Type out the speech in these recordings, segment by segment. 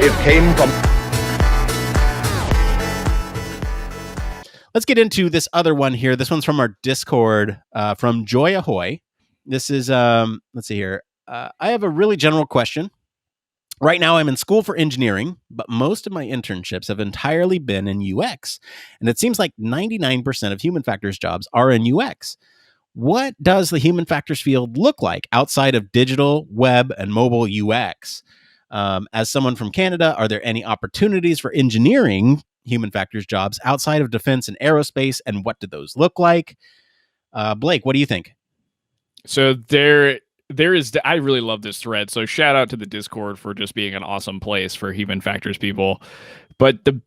It came from... Let's get into this other one here. This one's from our Discord, from Joy Ahoy. This is, let's see here. I have a really general question. Right now, I'm in school for engineering, but most of my internships have entirely been in UX. And it seems like 99% of human factors jobs are in UX. What does the human factors field look like outside of digital, web, and mobile UX? As someone from Canada, are there any opportunities for engineering human factors jobs outside of defense and aerospace, and what do those look like? Blake, what do you think? So there is, I really love this thread. So shout out to the Discord for just being an awesome place for human factors people. But the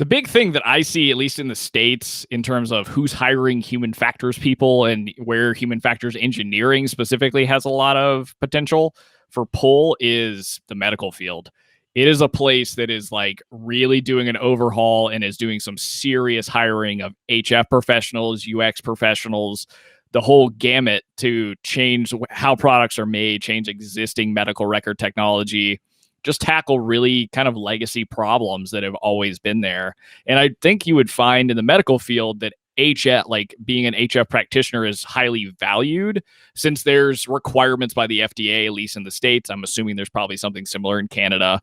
big thing that I see, at least in the States, in terms of who's hiring human factors people and where human factors engineering specifically has a lot of potential for pull, is the medical field. It is a place that is like really doing an overhaul and is doing some serious hiring of HF professionals, UX professionals, the whole gamut to change how products are made, change existing medical record technology, just tackle really kind of legacy problems that have always been there. And I think you would find in the medical field that HF, like being an HF practitioner, is highly valued, since there's requirements by the FDA, at least in the States. I'm assuming there's probably something similar in Canada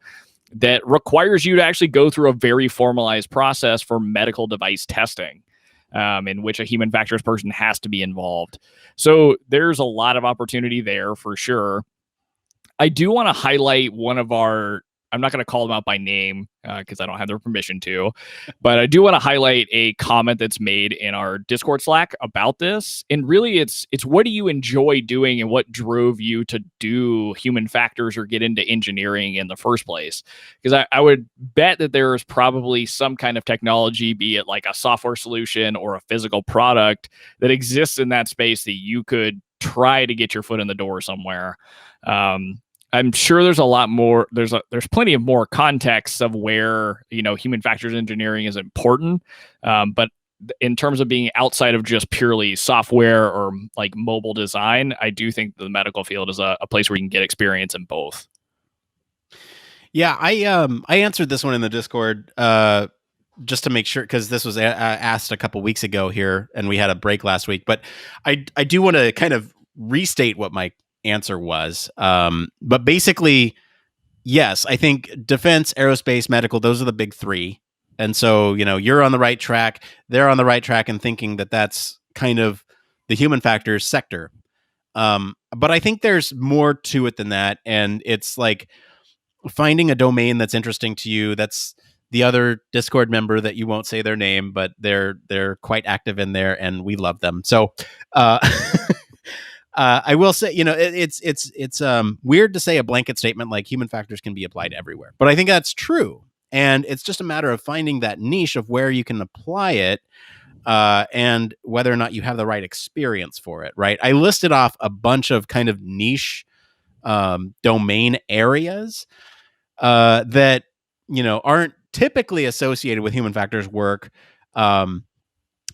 that requires you to actually go through a very formalized process for medical device testing, in which a human factors person has to be involved. So there's a lot of opportunity there for sure. I do want to highlight one of our, I'm not going to call them out by name because I don't have their permission to, but I do want to highlight a comment that's made in our Discord Slack about this. And really it's what do you enjoy doing and what drove you to do human factors or get into engineering in the first place? Because I would bet that there's probably some kind of technology, be it like a software solution or a physical product, that exists in that space that you could try to get your foot in the door somewhere. I'm sure there's a lot more. There's plenty of more context of where, human factors engineering is important. But in terms of being outside of just purely software or like mobile design, I do think the medical field is a place where you can get experience in both. Yeah, I answered this one in the Discord just to make sure, because this was asked a couple weeks ago here, and we had a break last week. But I do want to kind of restate what my answer was. But basically, yes, I think defense, aerospace, medical, those are the big three. And so, you're on the right track. They're on the right track in thinking that that's kind of the human factors sector. But I think there's more to it than that. And it's like finding a domain that's interesting to you. That's the other Discord member that you won't say their name, but they're quite active in there, and we love them. So, I will say, it's weird to say a blanket statement like human factors can be applied everywhere, but I think that's true. And it's just a matter of finding that niche of where you can apply it, and whether or not you have the right experience for it, right? I listed off a bunch of kind of niche domain areas that, aren't typically associated with human factors work. And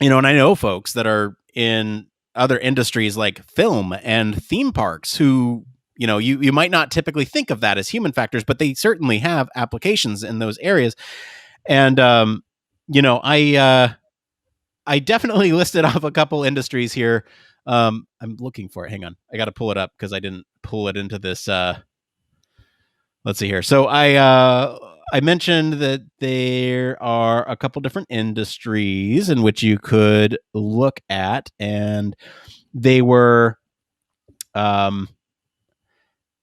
I know folks that are in other industries like film and theme parks who, you might not typically think of that as human factors, but they certainly have applications in those areas. And, I definitely listed off a couple industries here. I'm looking for it. Hang on. I got to pull it up because I didn't pull it into this. Let's see here. So I mentioned that there are a couple different industries in which you could look at, and they were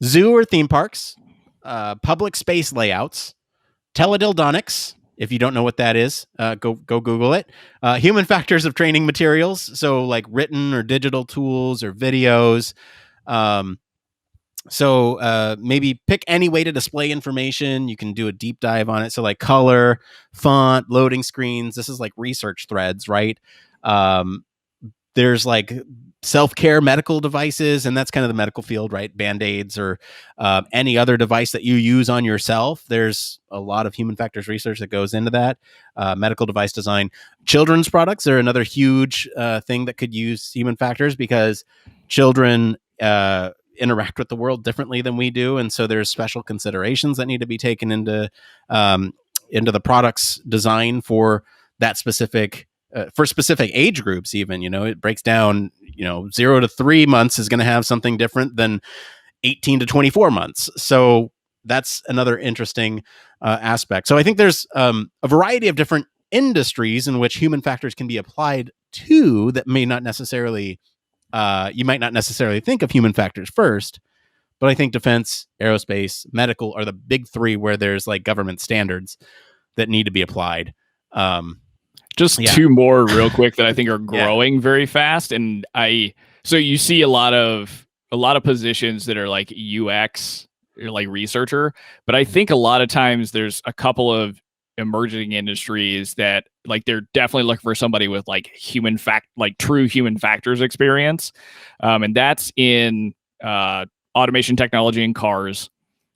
zoo or theme parks, public space layouts, teledildonics. If you don't know what that is, go Google it. Human factors of training materials, so like written or digital tools or videos. So maybe pick any way to display information. You can do a deep dive on it. So like color, font, loading screens. This is like research threads, right? There's like self-care medical devices, and that's kind of the medical field, right? Band-Aids or any other device that you use on yourself. There's a lot of human factors research that goes into that. Medical device design. Children's products are another huge thing that could use human factors, because children interact with the world differently than we do, and so there's special considerations that need to be taken into the product's design for that specific for specific age groups. Even, it breaks down, 0 to 3 months is going to have something different than 18 to 24 months. So that's another interesting aspect. So I think there's a variety of different industries in which human factors can be applied to that may not necessarily you might not necessarily think of human factors first, but I think defense, aerospace, medical are the big three where there's like government standards that need to be applied. Just two more real quick that I think are growing very fast. And so you see a lot of positions that are like UX or like researcher, but I think a lot of times there's a couple of emerging industries that like they're definitely looking for somebody with like true human factors experience, and that's in automation technology in cars,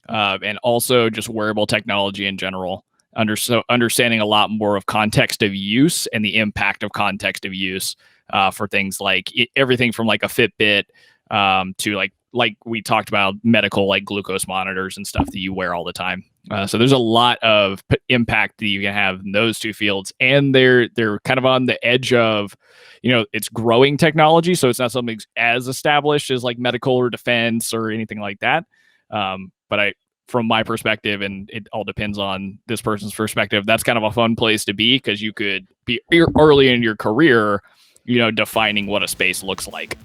and also just wearable technology in general. Understanding a lot more of context of use and the impact of context of use for things like everything from like a Fitbit to like we talked about medical like glucose monitors and stuff that you wear all the time. So there's a lot of impact that you can have in those two fields, and they're kind of on the edge of, it's growing technology, so it's not something as established as like medical or defense or anything like that. But from my perspective, and it all depends on this person's perspective, that's kind of a fun place to be because you could be early in your career, defining what a space looks like.